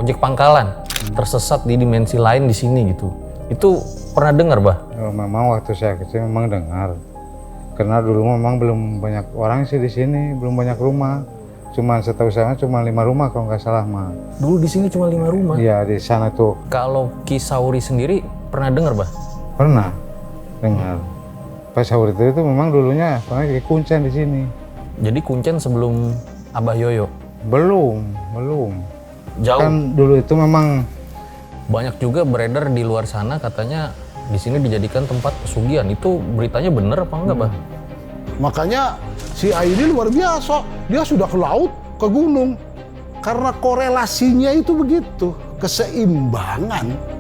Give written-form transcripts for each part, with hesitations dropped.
ojek pangkalan tersesat di dimensi lain di sini gitu. Itu pernah dengar, Bah? Memang waktu saya kecil memang dengar. Karena dulu memang belum banyak orang sih di sini, belum banyak rumah. Cuman setahu saya cuma 5 rumah kalau nggak salah mah. Dulu di sini cuma 5 rumah. Iya, di sana tuh. Kalau Ki Sauri sendiri pernah dengar, Bah? Pernah dengar. Pak Sauri itu memang dulunya pernah Kuncen di sini. Jadi Kuncen sebelum Abah Yoyo? Belum. Jauh. Kan dulu itu memang Banyak juga beredar di luar sana katanya di sini dijadikan tempat pesugihan. Itu beritanya bener apa enggak, Bah? Makanya si Aini luar biasa. Dia sudah ke laut, ke gunung. Karena korelasinya itu begitu, keseimbangan.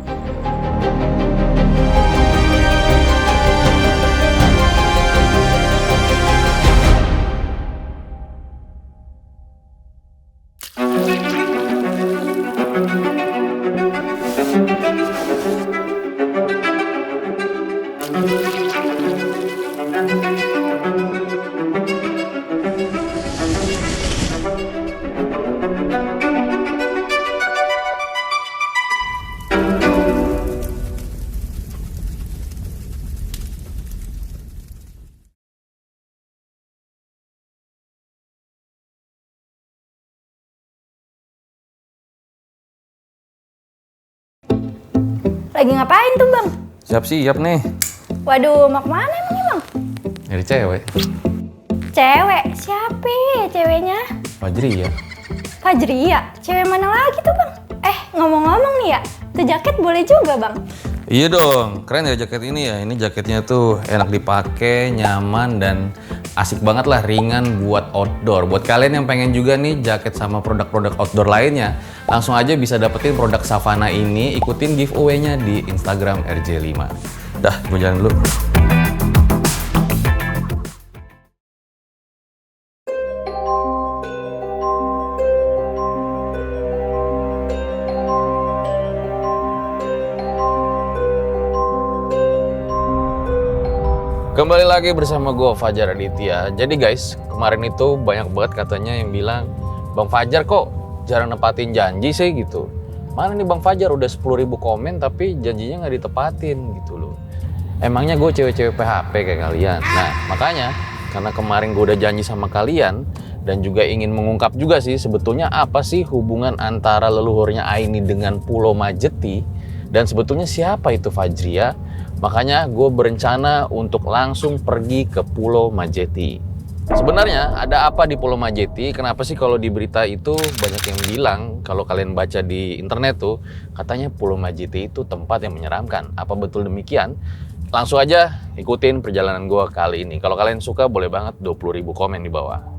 Lagi ngapain tuh, Bang? Siap-siap nih. Waduh, mau kemana emang nih, Bang? Nyari cewek. Cewek? Siapa ceweknya? Fajri ya. Fajria? Cewek mana lagi tuh, Bang? Ngomong-ngomong nih ya, tuh jaket boleh juga, Bang? Iya dong, keren ya jaket ini ya. Ini jaketnya tuh enak dipakai, nyaman dan asik banget lah, ringan buat outdoor. Buat kalian yang pengen juga nih jaket sama produk-produk outdoor lainnya, langsung aja bisa dapetin produk Savana ini, ikutin giveaway-nya di Instagram RJ5. Dah, gue jalan dulu. Kembali lagi bersama gue Fajar Aditya. Jadi guys, kemarin itu banyak banget katanya yang bilang, Bang Fajar kok jarang nepatin janji sih gitu. Mana nih Bang Fajar udah 10.000 komen tapi janjinya nggak ditepatin gitu loh. Emangnya gue cewek-cewek PHP kayak kalian? Nah makanya karena kemarin gue udah janji sama kalian dan juga ingin mengungkap juga sih sebetulnya apa sih hubungan antara leluhurnya Aini dengan Pulau Majeti dan sebetulnya siapa itu Fajria. Makanya gue berencana untuk langsung pergi ke Pulau Majeti. Sebenarnya ada apa di Pulau Majeti? Kenapa sih kalau di berita itu banyak yang bilang, kalau kalian baca di internet tuh, katanya Pulau Majeti itu tempat yang menyeramkan. Apa betul demikian? Langsung aja ikutin perjalanan gue kali ini. Kalau kalian suka boleh banget 20.000 komen di bawah.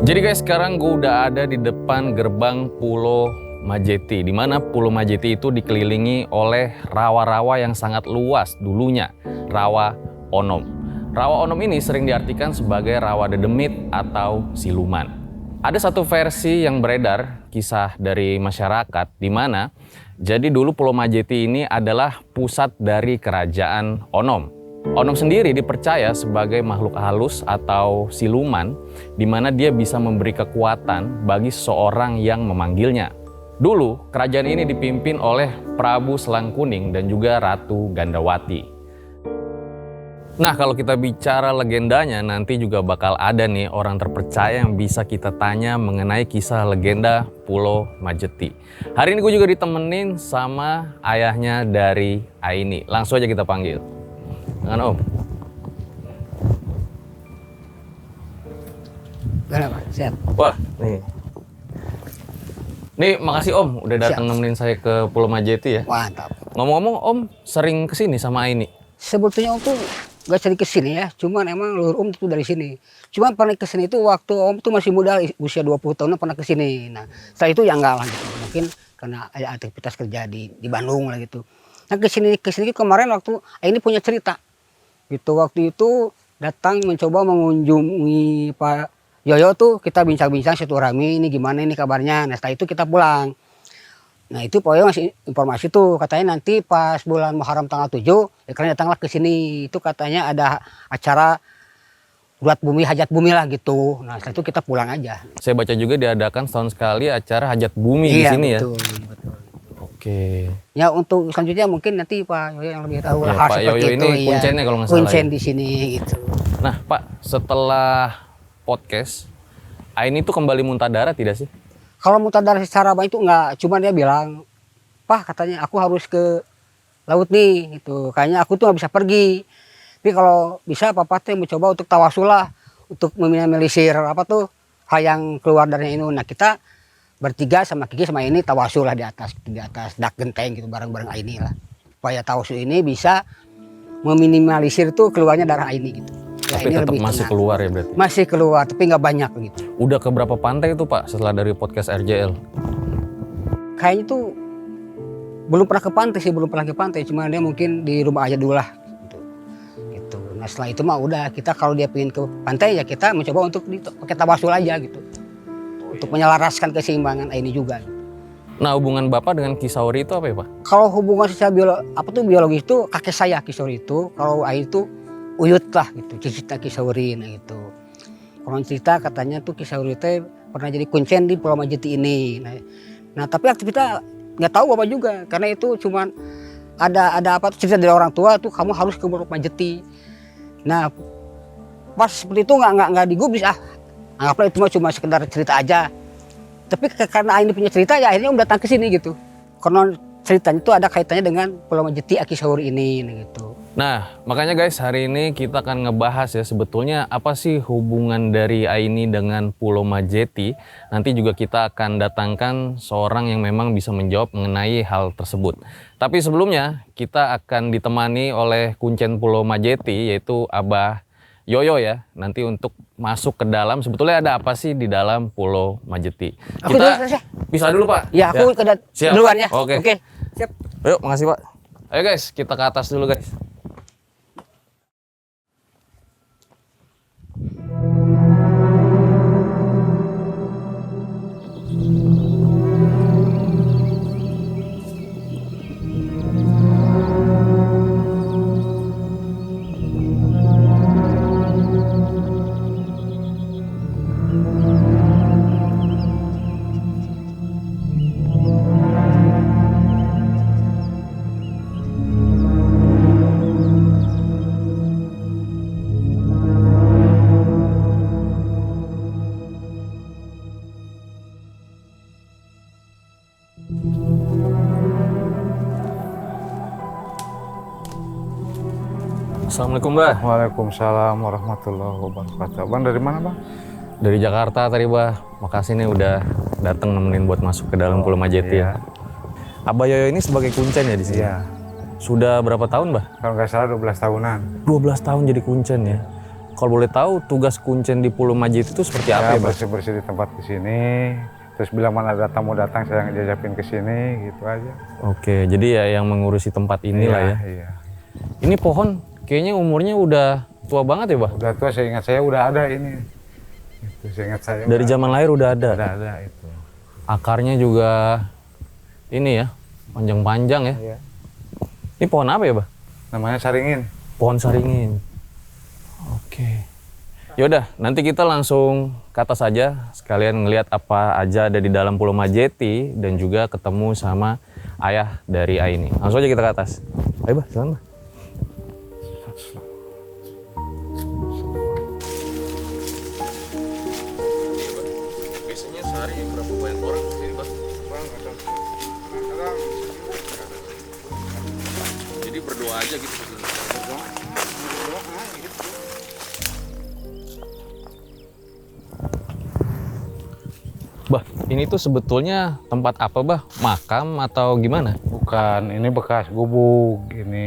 Jadi guys, sekarang gue udah ada di depan gerbang Pulau Majeti, di mana Pulau Majeti itu dikelilingi oleh rawa-rawa yang sangat luas dulunya, rawa Onom. Rawa Onom ini sering diartikan sebagai rawa dedemit atau siluman. Ada satu versi yang beredar, kisah dari masyarakat, di mana jadi dulu Pulau Majeti ini adalah pusat dari kerajaan Onom. Onom sendiri dipercaya sebagai makhluk halus atau siluman di mana dia bisa memberi kekuatan bagi seseorang yang memanggilnya. Dulu, kerajaan ini dipimpin oleh Prabu Selangkuning dan juga Ratu Gandawati. Nah, kalau kita bicara legendanya, nanti juga bakal ada nih orang terpercaya yang bisa kita tanya mengenai kisah legenda Pulau Majeti. Hari ini gue juga ditemenin sama ayahnya dari Aini. Langsung aja kita panggil. Dengan Om. Gimana Pak? Sehat? Wah, nih. Nih, makasih Om udah datang nemenin saya ke Pulau Majeti ya. Mantap. Ngomong-ngomong Om sering kesini sama Aini? Sebetulnya Om tuh gak sering kesini ya, cuman emang leluhur Om tuh dari sini. Cuman pernah kesini itu waktu Om tuh masih muda, usia 20 tahun pernah kesini. Nah, setelah itu ya enggak lah gitu. Mungkin karena ada aktivitas kerja di Bandung lah gitu. Nah kesini kemarin waktu Aini punya cerita. Gitu waktu itu datang mencoba mengunjungi Pak Yoyo tuh, kita bincang-bincang silaturahmi, ini gimana ini kabarnya. Nah setelah itu kita pulang. Nah itu Pak Yoyo ngasih informasi tuh, katanya nanti pas bulan Muharram tanggal 7, ya kalian datanglah ke sini. Itu katanya ada acara buat bumi, hajat bumi lah gitu. Nah setelah itu kita pulang aja. Saya baca juga diadakan setahun sekali acara hajat bumi di sini ya. Betul, betul. Oke. Ya untuk selanjutnya mungkin nanti Pak Yoyo yang lebih tahu Ya, hal Pak seperti Yoyo itu. ini kuncennya kalau nggak salah Kuncen ya. di sini gitu. Nah Pak, setelah podcast, Aini itu kembali muntah darah tidak sih? Kalau muntah darah secara banyak itu enggak, cuman dia bilang, "Pak, katanya aku harus ke laut nih." Gitu. Kayaknya aku tuh nggak bisa pergi. Tapi kalau bisa Papa teh mencoba untuk tawasul lah, untuk meminimalisir apa tuh hal yang keluar dari ini. Nah, kita bertiga sama Kiki sama ini tawasul lah di atas dak genteng gitu bareng-bareng Aini lah. Supaya tawasul ini bisa meminimalisir tuh keluarnya darah Aini gitu. Ya, Tapi ini tetap lebih masih tenang. keluar ya berarti? Masih keluar, tapi nggak banyak gitu. Udah ke berapa pantai itu Pak setelah dari podcast RJL? Kayaknya tuh belum pernah ke pantai sih, belum pernah ke pantai. Cuma dia mungkin di rumah aja dulu lah. Gitu. Nah setelah itu mah udah kita kalau dia pengen ke pantai ya kita mencoba untuk pakai tawasul aja gitu. Untuk menyelaraskan keseimbangan ini juga. Nah hubungan Bapak dengan Kisauri itu apa ya Pak? Kalau hubungan secara biologis itu kakek saya Kisauri itu, kalau Aini itu uyut lah gitu, cicitnya Kisauri nah gitu. Orang cerita katanya tuh Kisauri teh pernah jadi kuncen di Pulau Majeti ini. Nah tapi aktivitas nggak tahu Bapak juga karena itu cuman ada apa cerita dari orang tua tuh kamu harus ke Pulau Majeti. Nah pas seperti itu nggak digubris anggaplah itu cuma sekedar cerita aja. Tapi karena Aini punya cerita ya akhirnya datang ke sini gitu. Karena ceritanya itu ada kaitannya dengan Pulau Majeti Kisauri ini gitu. Nah, makanya guys, hari ini kita akan ngebahas ya sebetulnya apa sih hubungan dari Aini dengan Pulau Majeti. Nanti juga kita akan datangkan seorang yang memang bisa menjawab mengenai hal tersebut. Tapi sebelumnya kita akan ditemani oleh kuncen Pulau Majeti yaitu Abah Yoyo ya. Nanti untuk masuk ke dalam sebetulnya ada apa sih di dalam Pulau Majeti. Aku dulu, Seh. Bisa dulu Pak? Ya aku Siap. duluan ya. Oke. Siap. Yuk, makasih Pak. Ayo guys, kita ke atas dulu guys. Assalamualaikum Mbah. Waalaikumsalam warahmatullahi wabarakatuh. Bang dari mana Bang? Dari Jakarta tadi Bah. Makasih nih udah datang nemenin buat masuk ke dalam Pulau Majeti ya. Abah Yoyo ini sebagai kuncen ya di sini? Iya. Sudah berapa tahun Bah? Kalau nggak salah 12 tahunan. 12 tahun jadi kuncen ya. Kalau boleh tahu tugas kuncen di Pulau Majeti itu seperti apa ya Bah? Bersih-bersih di tempat di sini. Terus bila mana ada tamu datang saya ngejajapin ke sini gitu aja. Oke, jadi ya yang mengurusi tempat inilah ya. Iya. Ini pohon kayaknya umurnya udah tua banget ya Bah? Udah tua saya ingat saya udah ada ini. Itu saya ingat saya. Dari zaman lahir udah ada? Udah ada itu. Akarnya juga ini ya, panjang-panjang ya. Iya. Ini pohon apa ya Bah? Namanya saringin. Pohon saringin. Oke. Yaudah, nanti kita langsung ke atas saja, sekalian ngelihat apa aja ada di dalam Pulau Majeti dan juga ketemu sama ayah dari Aini. Langsung aja kita ke atas. Ayo Bah, silakan Bah. Biasanya sehari berapa banyak orang di sini Bah? Jadi berdoa aja gitu. Bah, ini tuh sebetulnya tempat apa Bah? Makam atau gimana? Bukan, ini bekas gubuk. Ini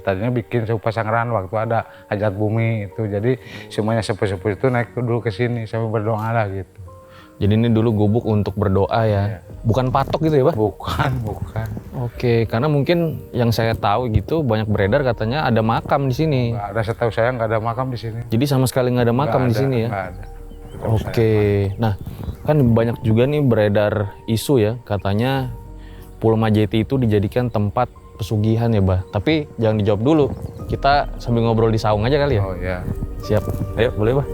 tadinya bikin sebuah pasangran waktu ada hajat bumi itu. Jadi semuanya sepuh-sepuh itu naik dulu ke sini sambil berdoa lah gitu. Jadi ini dulu gubuk untuk berdoa ya. Bukan patok gitu ya, Bah? Bukan. Oke, karena mungkin yang saya tahu gitu banyak beredar katanya ada makam di sini. Nggak ada, setahu saya nggak ada makam di sini. Jadi sama sekali nggak ada makam di sini ya. Nggak ada. Setahu Oke. Nah, kan banyak juga nih beredar isu ya, katanya Pulau Majeti itu dijadikan tempat pesugihan ya, Bah. Tapi jangan dijawab dulu. Kita sambil ngobrol di saung aja kali ya. Oh ya. Siap. Ayo, boleh, Bah.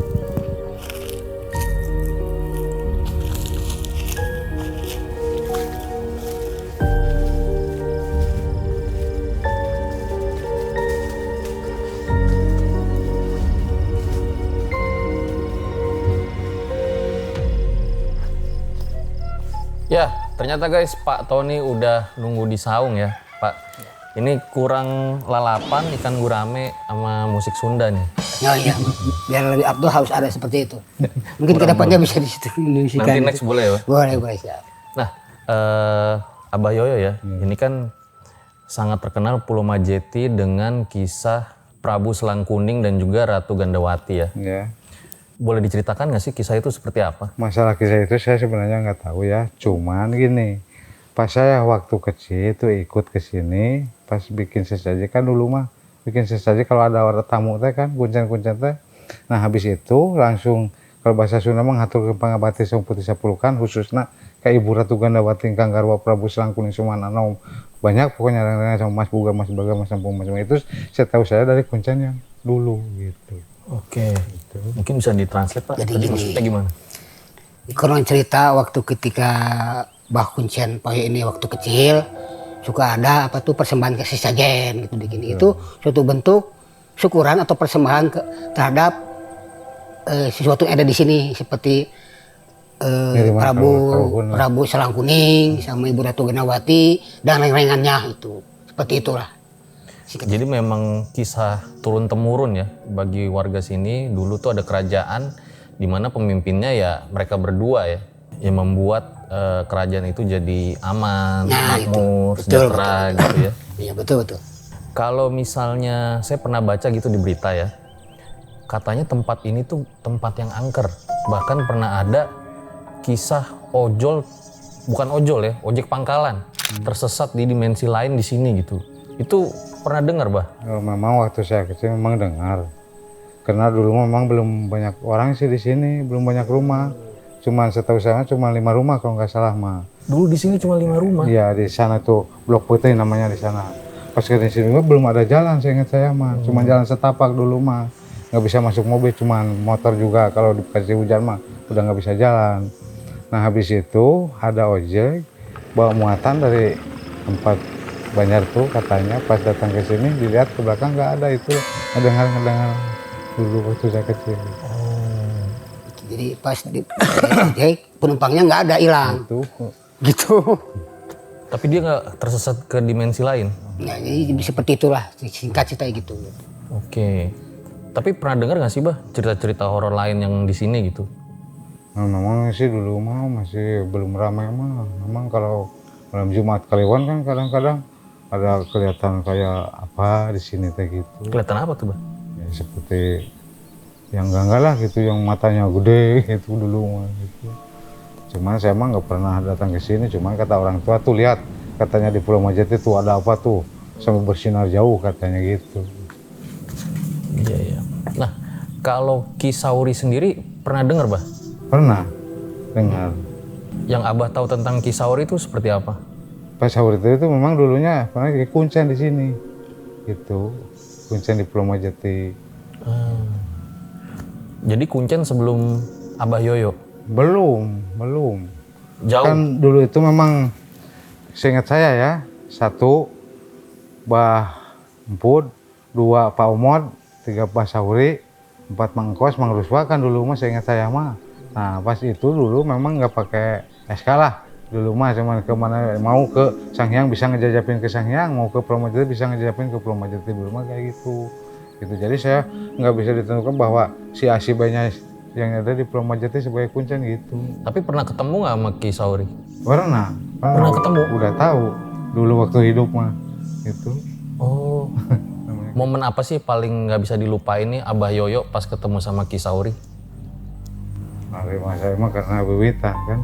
Ya, ternyata guys, Pak Tony udah nunggu di saung ya, Pak. Ini kurang lalapan, ikan gurame, sama musik Sunda nih. Oh iya, biar lebih Abdul harus ada seperti itu. Mungkin kedepannya bisa di situ Indonesiakan. Nanti next boleh ya, Pak? Boleh siap. Nah, Abah Yoyo ya, ini kan sangat terkenal Pulau Majeti dengan kisah Prabu Selang Kuning dan juga Ratu Gandawati ya. Ya. Boleh diceritakan nggak sih kisah itu seperti apa? Masalah kisah itu saya sebenarnya nggak tahu ya. Cuman gini, pas saya waktu kecil itu ikut ke sini, pas bikin sesaji kan dulu mah bikin sesaji kalau ada orang tamu teh kan kuncen teh. Nah habis itu langsung kalau bahasa Sunda mah ngatur ke pangabati sang putih sapulukan khususnya kayak Ibu Ratu Gandawati Kang Garwa Prabu Selang Kuning Sumanana banyak pokoknya sama Mas Buga, Mas Baga, Mas Sampung macam itu. Saya tahu saya dari kuncen yang dulu gitu. Oke, mungkin bisa ditranslate Pak. Jadi Tadi gini. maksudnya gimana? Konon cerita waktu ketika Mbah Kuncen Payo ini waktu kecil suka ada apa tuh persembahan kasih sajen gitu bikin itu suatu bentuk syukuran atau persembahan terhadap sesuatu yang ada di sini seperti Prabu Selang Kuning sama Ibu Ratu Gandawati dan lain-lainnya itu seperti itulah. Jadi memang kisah turun temurun ya bagi warga sini. Dulu tuh ada kerajaan di mana pemimpinnya ya mereka berdua ya yang membuat kerajaan itu jadi aman, makmur, sejahtera gitu ya. Iya betul. Kalau misalnya saya pernah baca gitu di berita ya, katanya tempat ini tuh tempat yang angker. Bahkan pernah ada kisah ojol, bukan ojol ya, ojek pangkalan tersesat di dimensi lain di sini gitu. Itu pernah dengar, Bah? Memang waktu saya kecil memang dengar. Karena dulu memang belum banyak orang sih di sini, belum banyak rumah. Cuman setahu saya cuma 5 rumah kalau nggak salah mah. Dulu di sini cuma 5 rumah. Iya di sana tuh Blok Putih namanya di sana. Pas ke sini juga belum ada jalan, saya ingat saya mah. Cuma jalan setapak dulu mah. Nggak bisa masuk mobil, cuman motor juga kalau dikasih hujan mah udah nggak bisa jalan. Nah habis itu ada ojek bawa muatan dari tempat Banjar tuh katanya pas datang ke sini dilihat ke belakang nggak ada itu ngedengar dulu waktu saya kecil. Jadi pas di penumpangnya nggak ada hilang. Itu Gitu. Tapi dia nggak tersesat ke dimensi lain. Nah, jadi seperti itulah singkat cerita gitu. Oke. Tapi pernah dengar nggak sih, Bah, cerita-cerita horor lain yang di sini gitu? nah, memang sih dulu mah masih belum ramai mah. Memang kalau malam Jumat Kliwon kan kadang-kadang ada kelihatan kayak apa di sini teh gitu. Kelihatan apa tuh, Bah? Ya, seperti yang enggak lah gitu, yang matanya gede gitu dulu mah gitu. Cuman saya mah nggak pernah datang ke sini, cuman kata orang tua tuh lihat katanya di Pulau Majeti tuh ada apa tuh sampai bersinar jauh katanya gitu. Iya. Nah, kalau Ki Sauri sendiri pernah dengar, Bah? Pernah dengar. Yang Abah tahu tentang Ki Sauri itu seperti apa? Pas sahur itu memang dulunya pernah kuncen di sini gitu, kuncen di Pulau Majeti. Jadi kuncen sebelum Abah Yoyo? Belum. Jauh? Kan dulu itu memang seingat saya ya, 1 Bah Empud, 2 Pak Umod, 3 Pak Sauri, 4 Mang Kos, Mang Ruswa kan dulu mah seingat saya mah. Nah pas itu dulu memang nggak pakai SK lah. Dulu mah cuman kemana mau ke Sanghyang bisa ngejajapin ke Sanghyang, mau ke Pulau Majeti bisa ngejajapin ke Pulau Majeti, dulu mah kayak gitu. Jadi saya nggak bisa ditentukan bahwa si Asibanya yang ada di Pulau Majeti sebagai kuncen gitu. Tapi pernah ketemu nggak sama Ki Sauri? Pernah ketemu? Udah tahu dulu waktu hidup mah gitu. Oh. Momen apa sih paling nggak bisa dilupain nih Abah Yoyo pas ketemu sama Ki Sauri? Menerima saya mah karena wiwitan kan.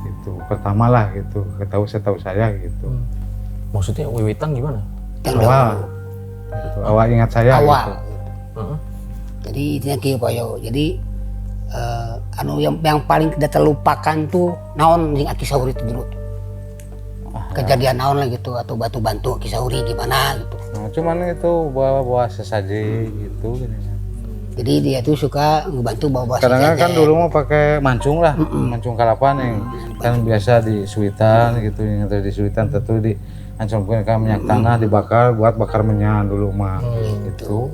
Itu pertama lah gitu, setahu saya gitu. Maksudnya wiwitan gimana? Yang Awal. dahulu. Gitu. Awal ingat saya Awal. gitu. Heeh. Jadi intinya kieu Pak Yo. Jadi anu yang paling tidak terlupakan tuh naon jeung Aki Sauri itu dulu. Kejadian naon lah gitu atau bantu Aki Sauri gimana gitu. Nah, cuman itu bawa sesaji gitu gini. Jadi dia tuh suka ngebantu bawa Kadang-kadang kan sejajan. dulu mau pakai mancung lah, mancung kalapan yang kan biasa di suitan gitu, yang di suitan tentu di ancamkan ke minyak tanah dibakar buat bakar menyan dulu mah gitu.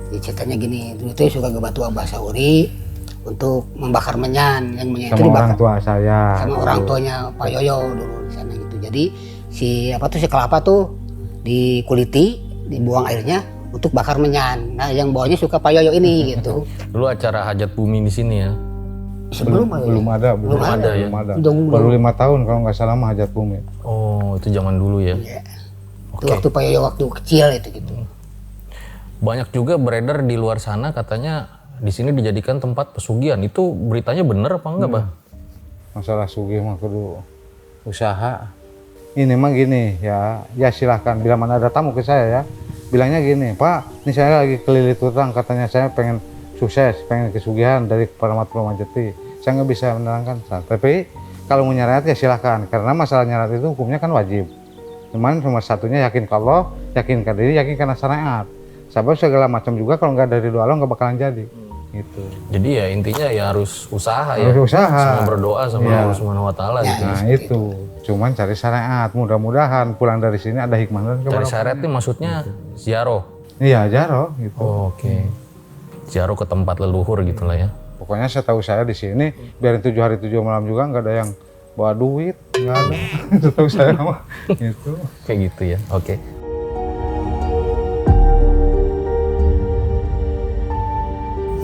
Jadi ceritanya gini, dulu itu suka ngebantu Abah Sauri untuk membakar menyan, yang menyan itu Sama dibakar orang tua saya. sama dulu. orang tuanya Pak Yoyo dulu di sana gitu. Jadi si kelapa tuh dikuliti, dibuang airnya untuk bakar menyan. Nah, yang bawahnya suka Pak Yoyo ini gitu. Dulu acara hajat bumi di sini ya. Sebelum Pak Yoyo. Belum ada. Belum ada ya? Belum. Baru 5 tahun kalau nggak salah mah hajat bumi. Oh, itu zaman dulu ya. Iya. Oke. Itu waktu Pak Yoyo waktu kecil itu gitu. Banyak juga beredar di luar sana katanya di sini dijadikan tempat pesugihan. Itu beritanya bener apa enggak, Bah? Masalah sugih mah kudu usaha. Ini mah gini ya silahkan bila mana ada tamu ke saya ya. Bilangnya gini, Pak, ini saya lagi kelilit utang, katanya saya pengen sukses, pengen kesugihan dari Paramat Pulau Majeti. Saya nggak bisa menerangkan, tapi kalau mau nyarat ya silahkan, karena masalah nyarat itu hukumnya kan wajib. Cuman cuma satunya yakin ke Allah, yakin ke diri, yakin karena syariat. Sebab segala macam juga kalau nggak dari doa Allah nggak bakalan jadi. Gitu. Jadi ya intinya ya harus usaha ya. Harus usaha. Sama berdoa sama Iya. Allah Subhanahu wa taala gitu. Nah itu, cuman cari syariat. Mudah-mudahan pulang dari sini ada hikmah dan Dari syariat ini maksudnya ziarah. Iya, jaro gitu. Oh, oke. Ziarah ke tempat leluhur gitu lah ya. Pokoknya setahu saya di sini biarin 7 hari 7 malam juga nggak ada yang bawa duit, nggak ada. Setahu saya mah gitu. Kayak gitu ya. Oke.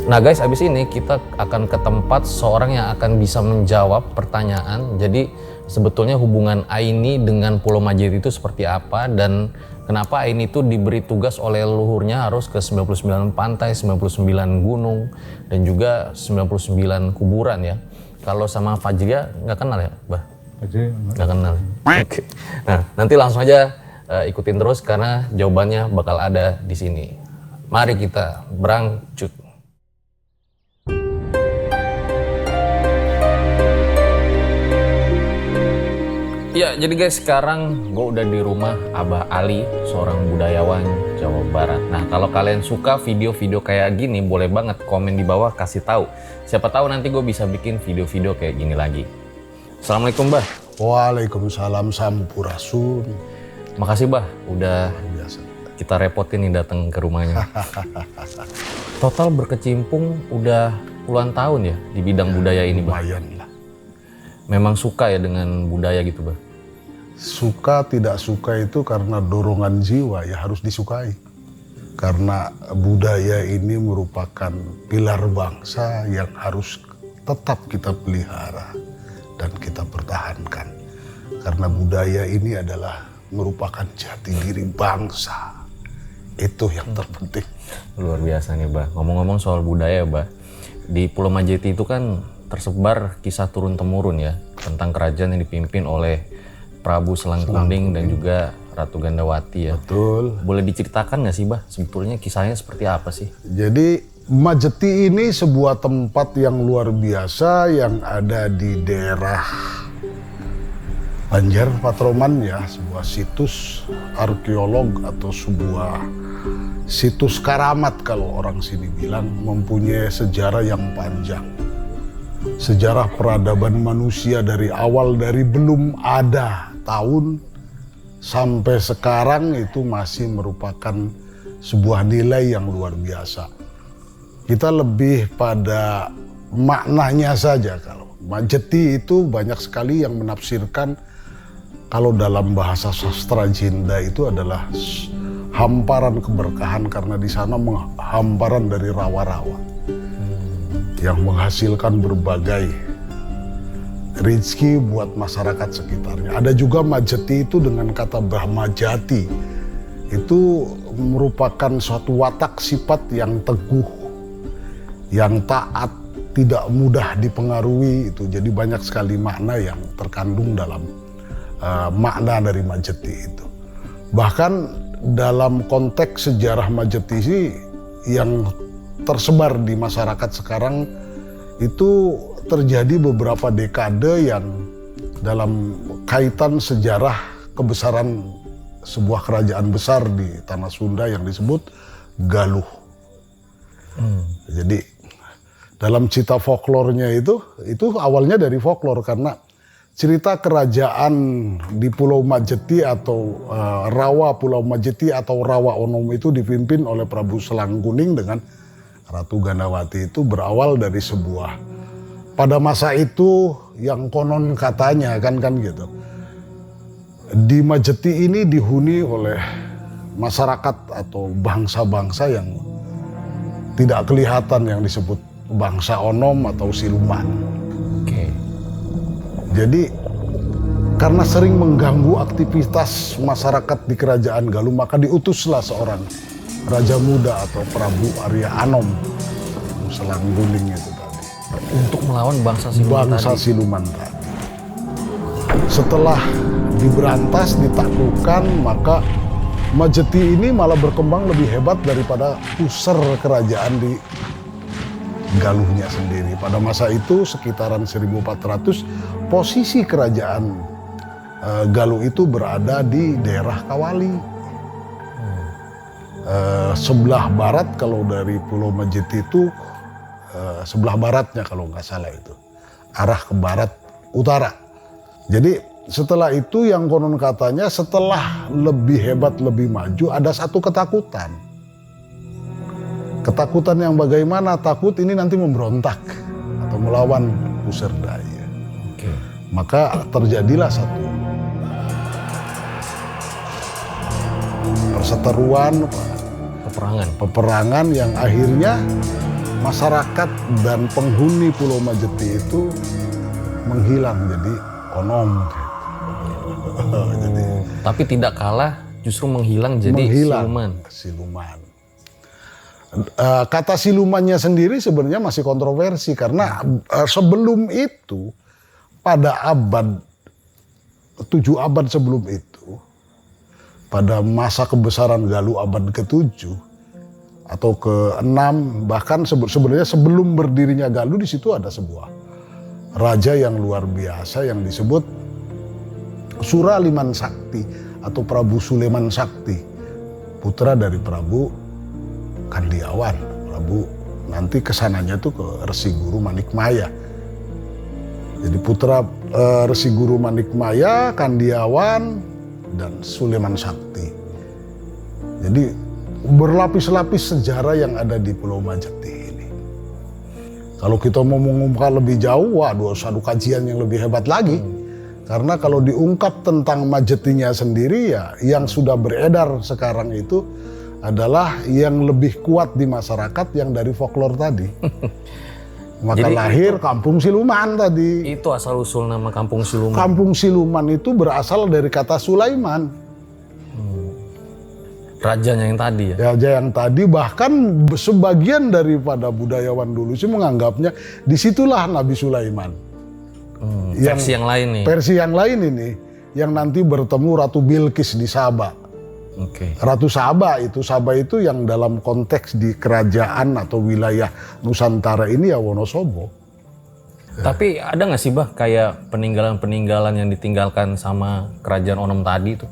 Nah guys, abis ini kita akan ke tempat seorang yang akan bisa menjawab pertanyaan. Jadi sebetulnya hubungan Aini dengan Pulau Majeti itu seperti apa dan kenapa Aini itu diberi tugas oleh leluhurnya harus ke 99 pantai, 99 gunung dan juga 99 kuburan ya. Kalau sama Fajria nggak kenal ya, Bah? Aja. Nggak kenal. Oke. Nah, nanti langsung aja ikutin terus karena jawabannya bakal ada di sini. Mari kita berangcut. Ya, jadi guys sekarang gue udah di rumah Abah Ali, seorang budayawan Jawa Barat. Nah, kalau kalian suka video-video kayak gini, boleh banget komen di bawah kasih tahu. Siapa tahu nanti gue bisa bikin video-video kayak gini lagi. Assalamualaikum, Bah. Waalaikumsalam sampurasun. Makasih, Bah, udah Biasa. kita repotin nih datang ke rumahnya. Total berkecimpung udah puluhan tahun ya di bidang budaya ini, Bah. Lumayan lah. Memang suka ya dengan budaya gitu, Bah. Suka tidak suka itu karena dorongan jiwa ya harus disukai. Karena budaya ini merupakan pilar bangsa yang harus tetap kita pelihara dan kita pertahankan. Karena budaya ini adalah merupakan jati diri bangsa. Itu yang terpenting. Luar biasa nih, Bah. Ngomong-ngomong soal budaya, Bah. Di Pulau Majeti itu kan tersebar kisah turun-temurun ya tentang kerajaan yang dipimpin oleh Prabu Selangkunding dan juga Ratu Gandawati ya. Betul. Boleh diceritakan nggak sih, Bah? Sebetulnya kisahnya seperti apa sih? Jadi Majeti ini sebuah tempat yang luar biasa yang ada di daerah Banjar Patroman ya, sebuah situs arkeolog atau sebuah situs karamat kalau orang sini bilang, mempunyai sejarah yang panjang. Sejarah peradaban manusia dari awal, dari belum ada tahun sampai sekarang itu masih merupakan sebuah nilai yang luar biasa. Kita lebih pada maknanya saja. Kalau Majeti itu banyak sekali yang menafsirkan, kalau dalam bahasa sastra Jinda itu adalah hamparan keberkahan, karena di sana hamparan dari rawa-rawa yang menghasilkan berbagai rezeki buat masyarakat sekitarnya. Ada juga Majeti itu dengan kata Brahmajati, itu merupakan suatu watak sifat yang teguh, yang taat, tidak mudah dipengaruhi itu. Jadi banyak sekali makna yang terkandung dalam makna dari Majeti itu. Bahkan dalam konteks sejarah Majeti sih yang tersebar di masyarakat sekarang itu terjadi beberapa dekade yang dalam kaitan sejarah kebesaran sebuah kerajaan besar di tanah Sunda yang disebut Galuh. Jadi dalam cerita folklornya itu awalnya dari folklor karena cerita kerajaan di Pulau Majeti atau Rawa Pulau Majeti atau Rawa Onom itu dipimpin oleh Prabu Selangkuning dengan Ratu Gandawati itu berawal dari sebuah, pada masa itu yang konon katanya kan gitu, di Majeti ini dihuni oleh masyarakat atau bangsa-bangsa yang tidak kelihatan yang disebut bangsa Onom atau siluman. Oke. Jadi karena sering mengganggu aktivitas masyarakat di kerajaan Galuh, maka diutuslah seorang raja muda atau Prabu Arya Anom, Selangkuning itu tadi, Untuk melawan bangsa siluman siluman tadi. Setelah diberantas, ditaklukkan, maka Majeti ini malah berkembang lebih hebat daripada pusar kerajaan di Galuhnya sendiri. Pada masa itu sekitaran 1400, posisi kerajaan Galuh itu berada di daerah Kawali. Sebelah barat kalau dari Pulau Majeti itu, sebelah baratnya kalau nggak salah itu, arah ke barat utara. Jadi setelah itu yang konon katanya setelah lebih hebat, lebih maju, ada satu ketakutan. Ketakutan yang bagaimana? Takut ini nanti memberontak atau melawan Pusardaya. Oke. Maka terjadilah satu perseteruan, peperangan yang akhirnya masyarakat dan penghuni Pulau Majeti itu menghilang jadi Onom. Jadi, tapi tidak kalah justru menghilang jadi siluman. Kata silumannya sendiri sebenarnya masih kontroversi karena sebelum itu pada abad 7 abad sebelum itu, pada masa kebesaran Galuh abad ke-7 atau ke-6, bahkan sebenarnya sebelum berdirinya Galuh, di situ ada sebuah raja yang luar biasa yang disebut Suraliman Sakti atau Prabu Suleman Sakti, putra dari Prabu Kandiawan. Prabu nanti kesananya tuh ke Resi Guru Manikmaya. Jadi putra Resi Guru Manikmaya, Kandiawan, dan Suleman Sakti. Jadi berlapis-lapis sejarah yang ada di Pulau Majeti ini. Kalau kita mau mengungkap lebih jauh, waduh, satu kajian yang lebih hebat lagi. Karena kalau diungkap tentang Majetinya sendiri, ya yang sudah beredar sekarang itu adalah yang lebih kuat di masyarakat yang dari folklor tadi. Maka jadi lahir Kampung Siluman tadi. Itu asal-usul nama Kampung Siluman. Kampung Siluman itu berasal dari kata Sulaiman. Rajanya yang tadi ya? Raja yang tadi, bahkan sebagian daripada budayawan dulu sih menganggapnya disitulah Nabi Sulaiman. Versi yang lain nih? Versi yang lain ini, yang nanti bertemu Ratu Bilqis di Sabah. Oke. Ratu Sabah itu yang dalam konteks di kerajaan atau wilayah Nusantara ini ya Wonosobo. Tapi ada nggak sih Bah kayak peninggalan-peninggalan yang ditinggalkan sama kerajaan Onom tadi tuh?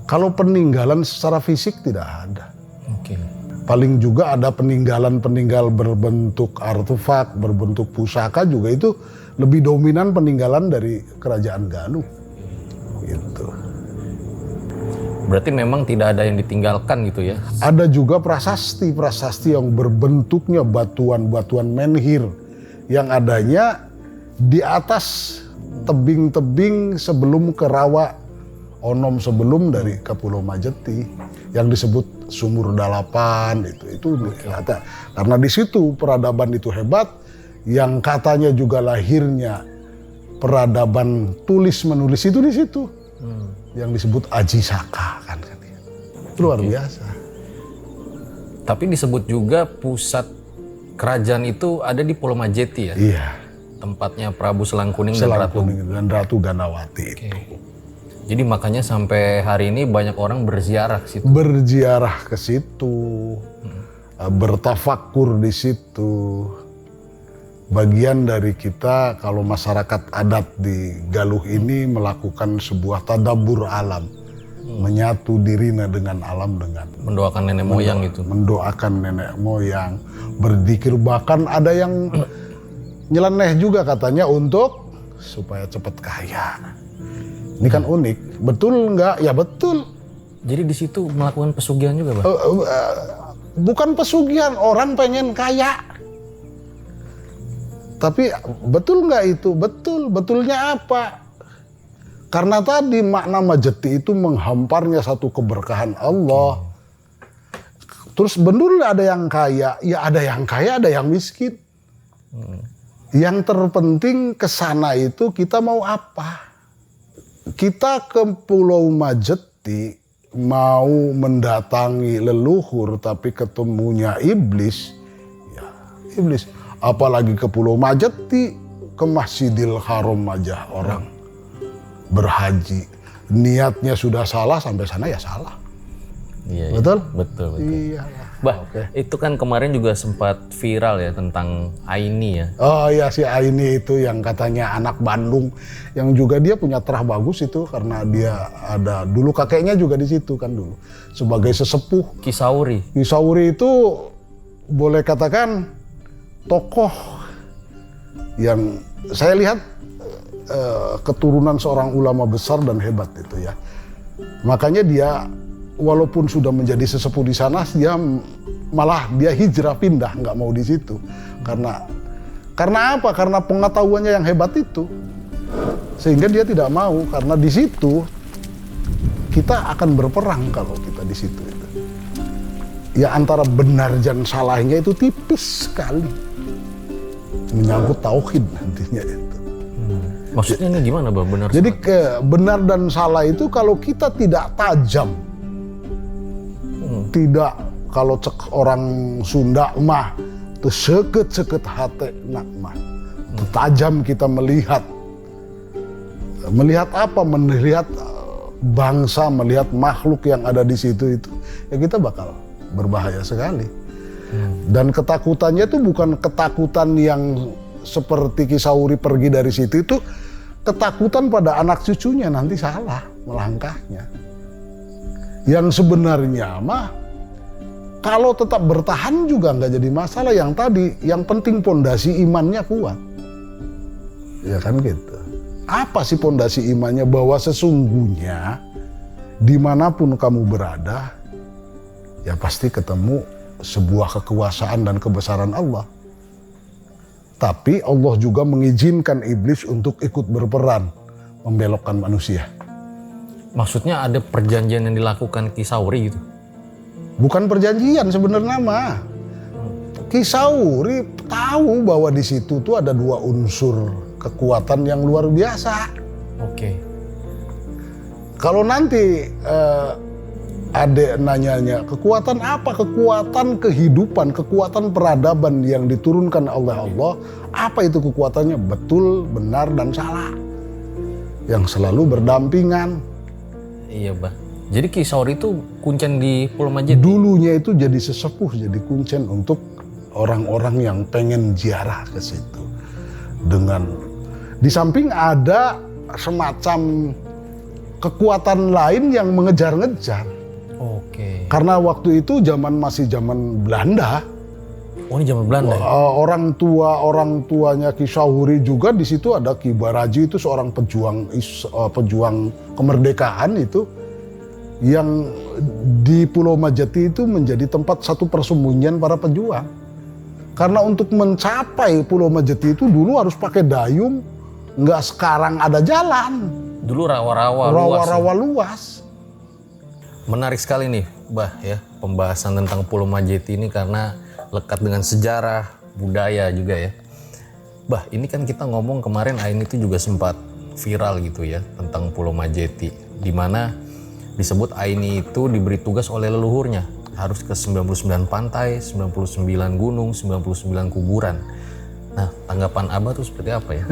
Kalau peninggalan secara fisik tidak ada. Oke. Paling juga ada peninggalan berbentuk artefak, berbentuk pusaka juga, itu lebih dominan peninggalan dari kerajaan Galuh. Gitu. Berarti memang tidak ada yang ditinggalkan gitu ya? Ada juga prasasti yang berbentuknya batuan-batuan menhir yang adanya di atas tebing-tebing sebelum ke Rawa Onom, sebelum dari ke Pulau Majeti, yang disebut Sumur Dalapan itu kelihatan. Karena di situ peradaban itu hebat, yang katanya juga lahirnya peradaban tulis menulis itu di situ. Yang disebut Aji Saka kan. Luar biasa. Tapi disebut juga pusat kerajaan itu ada di Pulau Majeti ya? Iya, Tempatnya Prabu Selangkuning dan Selang Ratu. Kuning dan Ratu Ganawati itu. Jadi makanya sampai hari ini banyak orang berziarah ke situ. Berziarah ke situ, bertafakur di situ. Bagian dari kita kalau masyarakat adat di Galuh ini melakukan sebuah tadabbur alam, menyatu dirinya dengan alam, dengan Mendoakan nenek moyang gitu. mendoakan nenek moyang, berzikir, bahkan ada yang nyeleneh juga katanya untuk supaya cepat kaya. Ini kan unik, betul nggak? Ya betul. Jadi di situ melakukan pesugihan juga, Bang? Bukan pesugihan, orang pengen kaya. Tapi betul nggak itu? Betul. Betulnya apa? Karena tadi makna Majeti itu menghamparnya satu keberkahan Allah. Terus betul ada yang kaya, ya ada yang kaya, ada yang miskin. Yang terpenting ke sana itu kita mau apa? Kita ke Pulau Majeti mau mendatangi leluhur tapi ketemunya iblis, ya iblis. Apalagi ke Pulau Majeti, ke Masjidil Haram aja orang berhaji. Niatnya sudah salah, sampai sana ya salah. Iya, Betul? Betul. Iya. Bah, itu kan kemarin juga sempat viral ya tentang Aini ya. Oh iya, si Aini itu yang katanya anak Bandung, yang juga dia punya terah bagus itu karena dia ada dulu kakeknya juga di situ kan dulu sebagai sesepuh. Kisauri. Kisauri itu boleh katakan tokoh yang saya lihat keturunan seorang ulama besar dan hebat itu ya. Makanya dia walaupun sudah menjadi sesepuh di sana, dia malah dia hijrah pindah, nggak mau di situ. Karena apa? Karena pengetahuannya yang hebat itu. Sehingga dia tidak mau, karena di situ kita akan berperang kalau kita di situ itu. Ya antara benar dan salahnya itu tipis sekali. Menyangkut tauhid nantinya itu. Maksudnya ini gimana, Bang? Benar. Jadi benar dan salah itu kalau kita tidak tajam, tidak, kalau cek orang Sunda mah tuh seket hati nak mah, tajam kita melihat apa, melihat bangsa, melihat makhluk yang ada di situ itu, ya kita bakal berbahaya sekali. Dan ketakutannya itu bukan ketakutan yang seperti Kisauri pergi dari situ, itu ketakutan pada anak cucunya nanti salah melangkahnya. Yang sebenarnya mah kalau tetap bertahan juga nggak jadi masalah. Yang tadi, yang penting pondasi imannya kuat. Ya kan gitu. Apa sih pondasi imannya? Bahwa sesungguhnya dimanapun kamu berada, ya pasti ketemu sebuah kekuasaan dan kebesaran Allah. Tapi Allah juga mengizinkan iblis untuk ikut berperan membelokkan manusia. Maksudnya ada perjanjian yang dilakukan Kisauri gitu? Bukan perjanjian sebenarnya mah. Kisauri tahu bahwa di situ tuh ada dua unsur kekuatan yang luar biasa. Oke. Kalau nanti adek nanyanya, kekuatan apa? Kekuatan kehidupan, kekuatan peradaban yang diturunkan oleh Allah. Apa itu kekuatannya? Betul, benar, dan salah. Yang selalu berdampingan. Iya, Bang. Jadi Kisauri itu kuncen di Pulau Majeti? Dulunya itu jadi sesepuh, jadi kuncen untuk orang-orang yang pengen ziarah ke situ. Dengan di samping ada semacam kekuatan lain yang mengejar-ngejar. Oke. Karena waktu itu masih zaman Belanda. Oh, ini zaman Belanda ya? Orang tuanya Kisauri juga di situ ada Ki Baraji, itu seorang pejuang kemerdekaan itu, yang di Pulau Majeti itu menjadi tempat satu persembunyian para pejuang. Karena untuk mencapai Pulau Majeti itu dulu harus pakai dayung, nggak sekarang ada jalan. Dulu rawa-rawa luas. Menarik sekali nih, Bah, ya, pembahasan tentang Pulau Majeti ini karena lekat dengan sejarah, budaya juga ya. Bah, ini kan kita ngomong kemarin Aini itu juga sempat viral gitu ya tentang Pulau Majeti, di mana disebut Aini itu diberi tugas oleh leluhurnya harus ke 99 pantai, 99 gunung, 99 kuburan. Nah, tanggapan Abah tuh seperti apa ya?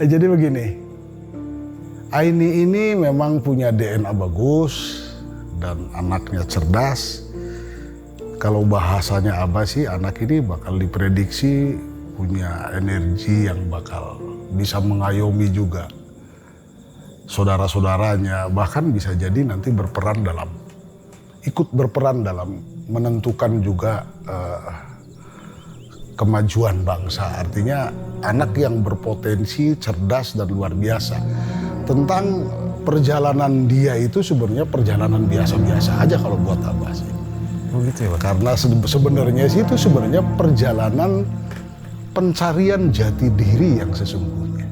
Jadi begini, Aini ini memang punya DNA bagus dan anaknya cerdas. Kalau bahasanya Abah sih, anak ini bakal diprediksi punya energi yang bakal bisa mengayomi juga saudara-saudaranya, bahkan bisa jadi nanti ikut berperan dalam menentukan juga kemajuan bangsa. Artinya anak yang berpotensi, cerdas dan luar biasa. Tentang perjalanan dia itu sebenarnya perjalanan biasa-biasa aja kalau buat Abah sih. Begitu ya, Pak? Karena sebenarnya sih itu sebenarnya perjalanan pencarian jati diri yang sesungguhnya.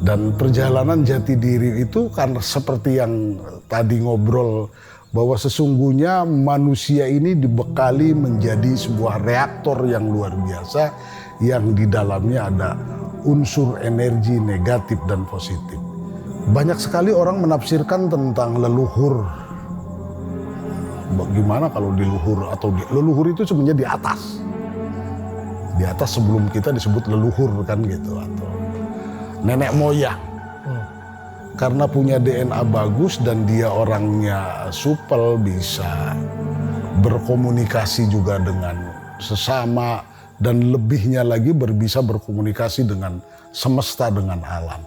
Dan perjalanan jati diri itu karena seperti yang tadi ngobrol, bahwa sesungguhnya manusia ini dibekali menjadi sebuah reaktor yang luar biasa yang di dalamnya ada unsur energi negatif dan positif. Banyak sekali orang menafsirkan tentang leluhur. Bagaimana kalau di luhur atau leluhur itu sebenarnya di atas. Di atas sebelum kita disebut leluhur kan gitu, atau nenek moyang. Karena punya DNA bagus dan dia orangnya supel, bisa berkomunikasi juga dengan sesama, dan lebihnya lagi bisa berkomunikasi dengan semesta, dengan alam.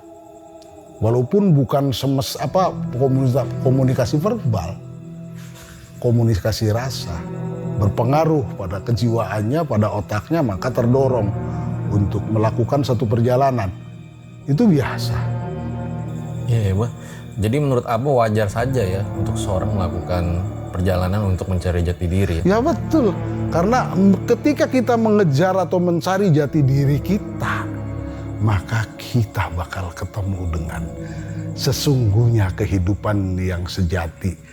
Walaupun bukan komunikasi verbal, komunikasi rasa berpengaruh pada kejiwaannya, pada otaknya, maka terdorong untuk melakukan satu perjalanan. Itu biasa. Iya, Bah. Jadi menurut Abah wajar saja ya untuk seorang melakukan perjalanan untuk mencari jati diri. Ya betul, karena ketika kita mengejar atau mencari jati diri kita, maka kita bakal ketemu dengan sesungguhnya kehidupan yang sejati.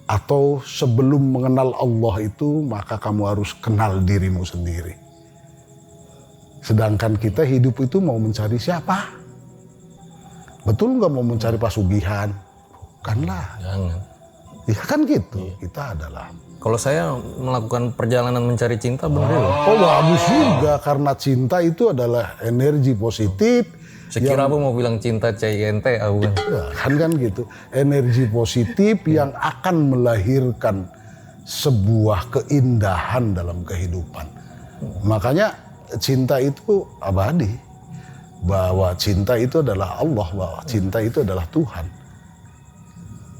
Atau sebelum mengenal Allah itu, maka kamu harus kenal dirimu sendiri. Sedangkan kita hidup itu mau mencari siapa? Betul nggak mau mencari pasugihan? Bukanlah. Jangan. Ya kan gitu, kita adalah. Kalau saya melakukan perjalanan mencari cinta bener loh. Oh bagus juga, karena cinta itu adalah energi positif. Sekira Abah mau bilang cinta CINT, Abah. Ya, kan gitu, energi positif yang akan melahirkan sebuah keindahan dalam kehidupan. Makanya cinta itu abadi, bahwa cinta itu adalah Allah, bahwa cinta itu adalah Tuhan.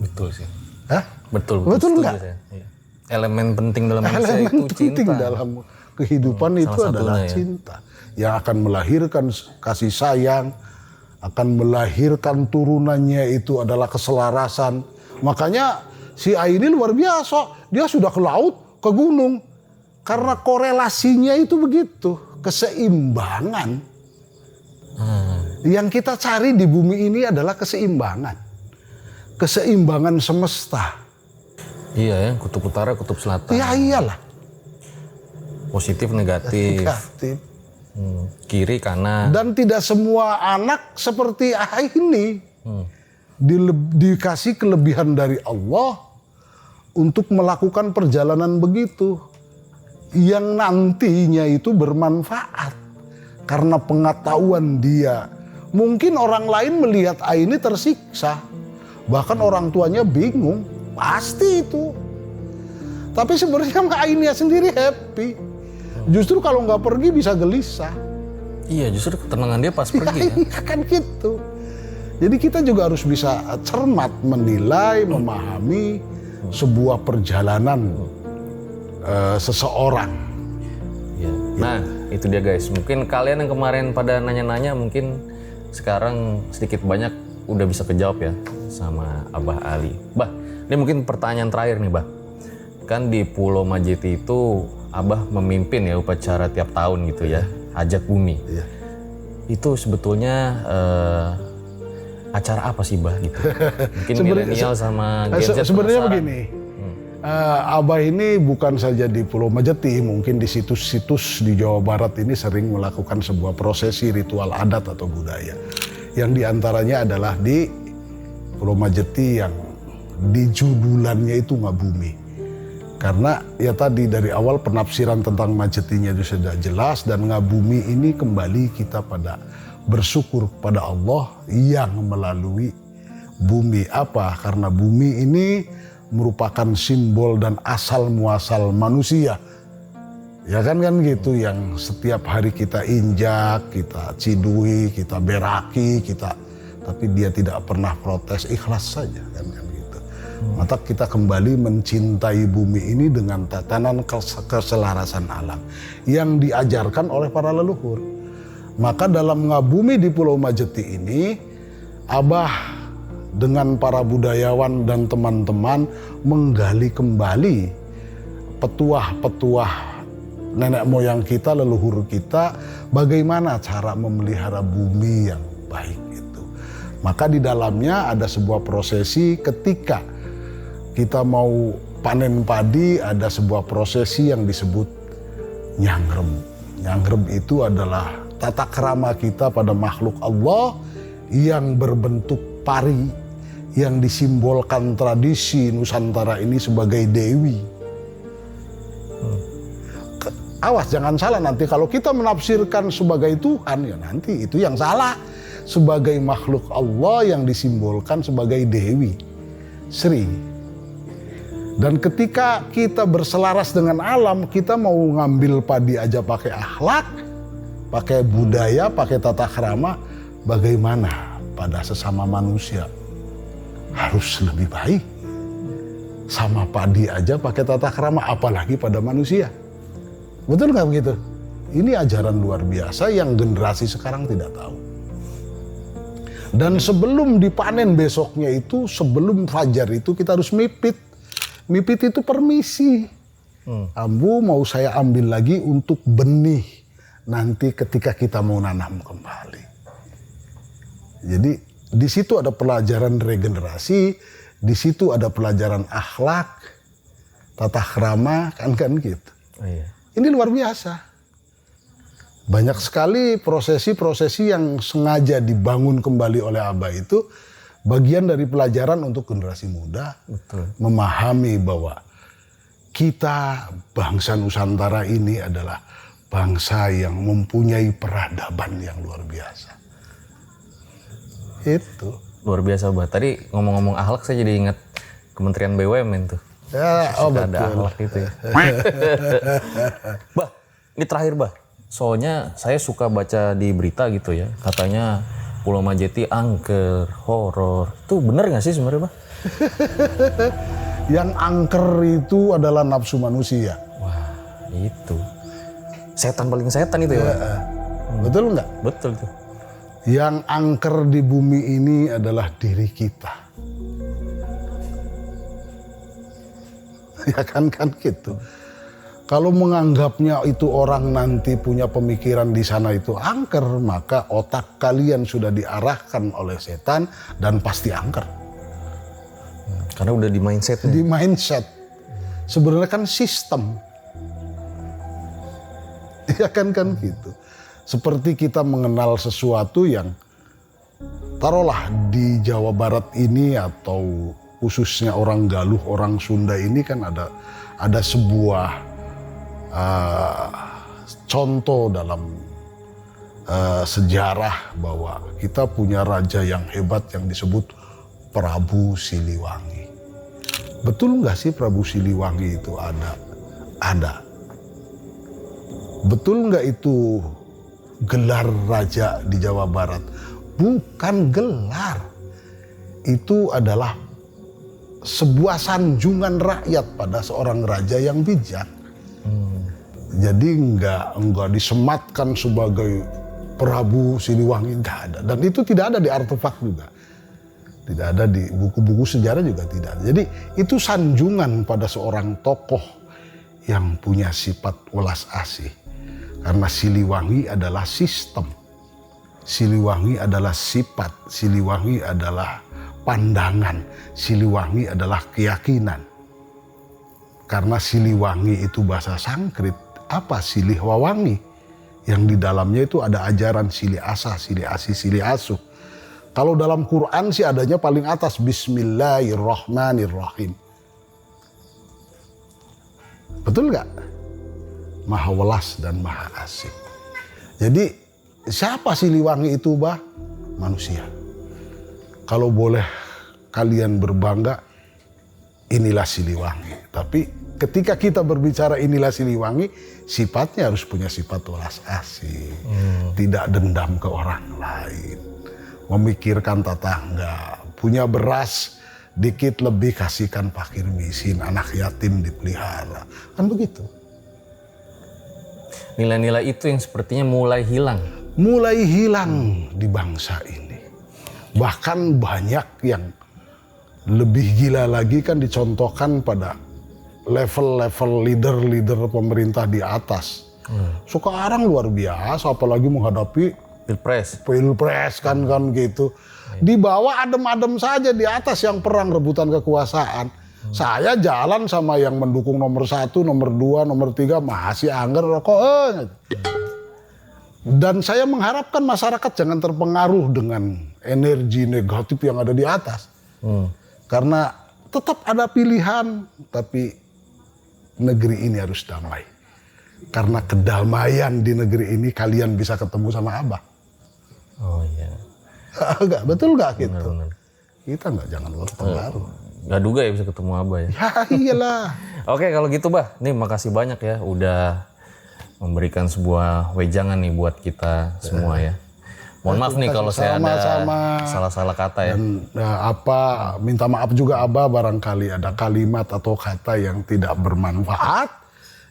Betul sih. Hah? Betul Betul setuju nggak? saya. Iya. Elemen penting dalam manusia Elemen itu penting cinta. dalam kehidupan itu salah adalah satunya ya. cinta, yang akan melahirkan kasih sayang, akan melahirkan turunannya itu adalah keselarasan. Makanya si Aini luar biasa, dia sudah ke laut, ke gunung, karena korelasinya itu begitu, keseimbangan. Yang kita cari di bumi ini adalah keseimbangan, keseimbangan semesta. Iya ya, kutub utara, kutub selatan. Ya iyalah. Positif, negatif. Negatif. Kiri, kanan. Dan tidak semua anak seperti Aini dikasih kelebihan dari Allah untuk melakukan perjalanan begitu, yang nantinya itu bermanfaat karena pengetahuan dia. Mungkin orang lain melihat Aini tersiksa, bahkan orang tuanya bingung, pasti itu. Tapi sebenarnya Aini sendiri happy. Justru kalau nggak pergi bisa gelisah. Iya, justru ketenangan dia pas pergi ya. Iya kan gitu. Jadi kita juga harus bisa cermat menilai, memahami sebuah perjalanan seseorang. Iya. Nah, itu dia guys. Mungkin kalian yang kemarin pada nanya-nanya, mungkin sekarang sedikit banyak udah bisa kejawab ya sama Abah Ali. Bah, ini mungkin pertanyaan terakhir nih, Bah. Kan di Pulau Majeti itu Abah memimpin ya upacara tiap tahun gitu ya, hajat bumi. Iya. Itu sebetulnya acara apa sih, Bah gitu? Mungkin milenial sama Gen Z Sebenarnya penasaran. begini, Abah ini bukan saja di Pulau Majeti, mungkin di situs-situs di Jawa Barat ini sering melakukan sebuah prosesi ritual adat atau budaya. Yang diantaranya adalah di Pulau Majeti yang di judulannya itu ngabumi. Karena ya tadi dari awal penafsiran tentang Majetinya itu sudah jelas, dan ngabumi ini kembali kita pada bersyukur kepada Allah yang melalui bumi. Apa? Karena bumi ini merupakan simbol dan asal muasal manusia. Ya kan gitu, yang setiap hari kita injak, kita cidui, kita beraki, tapi dia tidak pernah protes, ikhlas saja kan gitu. Maka kita kembali mencintai bumi ini dengan tatanan keselarasan alam yang diajarkan oleh para leluhur. Maka dalam ngabumi di Pulau Majeti ini, Abah dengan para budayawan dan teman-teman menggali kembali petuah-petuah nenek moyang kita, leluhur kita, bagaimana cara memelihara bumi yang baik itu. Maka di dalamnya ada sebuah prosesi ketika kita mau panen padi, ada sebuah prosesi yang disebut nyangrem. Nyangrem itu adalah tata krama kita pada makhluk Allah yang berbentuk pari, yang disimbolkan tradisi Nusantara ini sebagai dewi. Awas jangan salah nanti kalau kita menafsirkan sebagai Tuhan, ya nanti itu yang salah. Sebagai makhluk Allah yang disimbolkan sebagai Dewi Sri. Dan ketika kita berselaras dengan alam, kita mau ngambil padi aja pakai akhlak, pakai budaya, pakai tata krama, bagaimana pada sesama manusia harus lebih baik. Sama padi aja pakai tata krama, apalagi pada manusia. Betul nggak begitu? Ini ajaran luar biasa yang generasi sekarang tidak tahu. Dan sebelum dipanen besoknya itu, sebelum fajar itu kita harus mipit. Mipit itu permisi. Ambu mau saya ambil lagi untuk benih nanti ketika kita mau nanam kembali. Jadi di situ ada pelajaran regenerasi, di situ ada pelajaran akhlak, tata krama, kan gitu. Oh, iya. Ini luar biasa. Banyak sekali prosesi-prosesi yang sengaja dibangun kembali oleh Abah itu bagian dari pelajaran untuk generasi muda. Betul. Memahami bahwa kita bangsa Nusantara ini adalah bangsa yang mempunyai peradaban yang luar biasa. Itu. Luar biasa, Bah. Tadi ngomong-ngomong akhlak saya jadi ingat Kementerian BUMN tuh. Ya, oh Sudah betul. ada akhlak itu ya. Bah, ini terakhir, Bah. Soalnya saya suka baca di berita gitu ya. Katanya Pulau Majeti angker, horor. Itu bener nggak sih sebenarnya, Bah? Yang angker itu adalah nafsu manusia. Wah, itu. Setan paling setan itu ya, Bah? Betul nggak? Betul tuh. Yang angker di bumi ini adalah diri kita. Ya kan gitu. Kalau menganggapnya itu orang nanti punya pemikiran di sana itu angker, maka otak kalian sudah diarahkan oleh setan dan pasti angker. Karena udah di mindsetnya. Di mindset. Sebenarnya kan sistem. Ya kan gitu. Seperti kita mengenal sesuatu yang taruhlah di Jawa Barat ini atau khususnya orang Galuh, orang Sunda ini kan ada sebuah contoh dalam sejarah bahwa kita punya raja yang hebat yang disebut Prabu Siliwangi. Betul nggak sih Prabu Siliwangi itu ada? Ada. Betul nggak itu gelar raja di Jawa Barat? Bukan gelar. Itu adalah sebuah sanjungan rakyat pada seorang raja yang bijak. Jadi enggak disematkan sebagai Prabu Siliwangi, enggak ada. Dan itu tidak ada di artefak juga. Tidak ada di buku-buku sejarah juga tidak ada. Jadi itu sanjungan pada seorang tokoh yang punya sifat welas asih. Karena Siliwangi adalah sistem. Siliwangi adalah sifat. Siliwangi adalah pandangan. Siliwangi adalah keyakinan. Karena Siliwangi itu bahasa Sanskrit. Apa silih wawangi? Yang di dalamnya itu ada ajaran silih asah, silih asih, silih asuh. Kalau dalam Quran sih adanya paling atas, Bismillahirrahmanirrahim. Betul nggak? Maha welas dan maha asih. Jadi siapa Siliwangi itu, Bah? Manusia. Kalau boleh kalian berbangga, inilah Siliwangi. Tapi ketika kita berbicara inilah Siliwangi, sifatnya harus punya sifat welas asih. Tidak dendam ke orang lain. Memikirkan tetangga. Punya beras dikit lebih kasihkan fakir miskin, anak yatim dipelihara. Kan begitu. Nilai-nilai itu yang sepertinya mulai hilang. Mulai hilang di bangsa ini. Bahkan banyak yang lebih gila lagi kan dicontohkan pada level-level leader-leader pemerintah di atas. Sekarang luar biasa, apalagi menghadapi pilpres kan gitu. Di bawah adem-adem saja, di atas yang perang rebutan kekuasaan. Saya jalan sama yang mendukung nomor 1, nomor 2, nomor 3 masih angger rokok. Dan saya mengharapkan masyarakat jangan terpengaruh dengan energi negatif yang ada di atas. Karena tetap ada pilihan, tapi negeri ini harus damai. Karena kedamaian di negeri ini kalian bisa ketemu sama Abah. Oh iya. Enggak, betul nggak gitu? Benar. Kita nggak jangan terpengaruh. Gak duga ya bisa ketemu Abah ya. Ya iyalah. Oke kalau gitu Bah, nih makasih banyak ya udah memberikan sebuah wejangan nih buat kita semua ya. Mohon maaf nih kalau saya ada salah-salah kata ya. Dan minta maaf juga Abah barangkali ada kalimat atau kata yang tidak bermanfaat,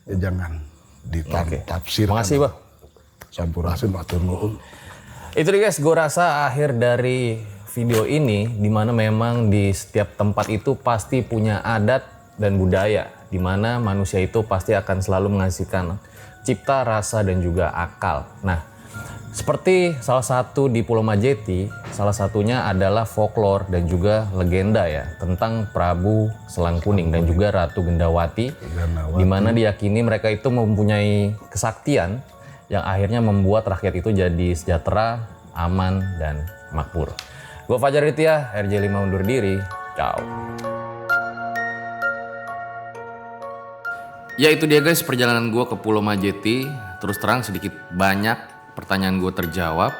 ya jangan ditafsirkan. Makasih Bah. Sampurasun matur nuwun. Itu dia guys, gue rasa akhir dari video ini dimana memang di setiap tempat itu pasti punya adat dan budaya, dimana manusia itu pasti akan selalu menghasilkan cipta, rasa, dan juga akal. Nah, seperti salah satu di Pulau Majeti, salah satunya adalah folklore dan juga legenda ya tentang Prabu Selang Kuning dan juga Ratu Gendawati, dimana diyakini mereka itu mempunyai kesaktian yang akhirnya membuat rakyat itu jadi sejahtera, aman, dan makmur. Gue Fajar Ditya, RJ5 undur diri. Ciao. Ya itu dia guys perjalanan gue ke Pulau Majeti. Terus terang sedikit banyak pertanyaan gue terjawab.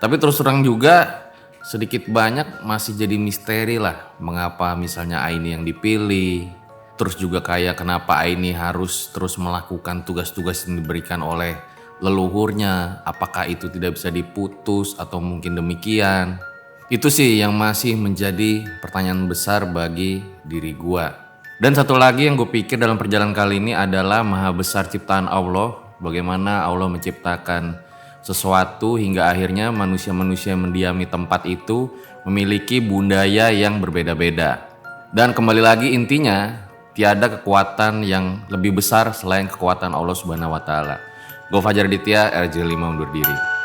Tapi terus terang juga sedikit banyak masih jadi misteri lah. Mengapa misalnya Aini yang dipilih. Terus juga kayak kenapa Aini harus terus melakukan tugas-tugas yang diberikan oleh leluhurnya. Apakah itu tidak bisa diputus atau mungkin demikian. Itu sih yang masih menjadi pertanyaan besar bagi diri gua. Dan satu lagi yang gue pikir dalam perjalanan kali ini adalah maha besar ciptaan Allah. Bagaimana Allah menciptakan sesuatu hingga akhirnya manusia-manusia yang mendiami tempat itu memiliki budaya yang berbeda-beda. Dan kembali lagi intinya tiada kekuatan yang lebih besar selain kekuatan Allah Subhanahu wa taala. Gue Fajar Ditya, RJ5 undur diri.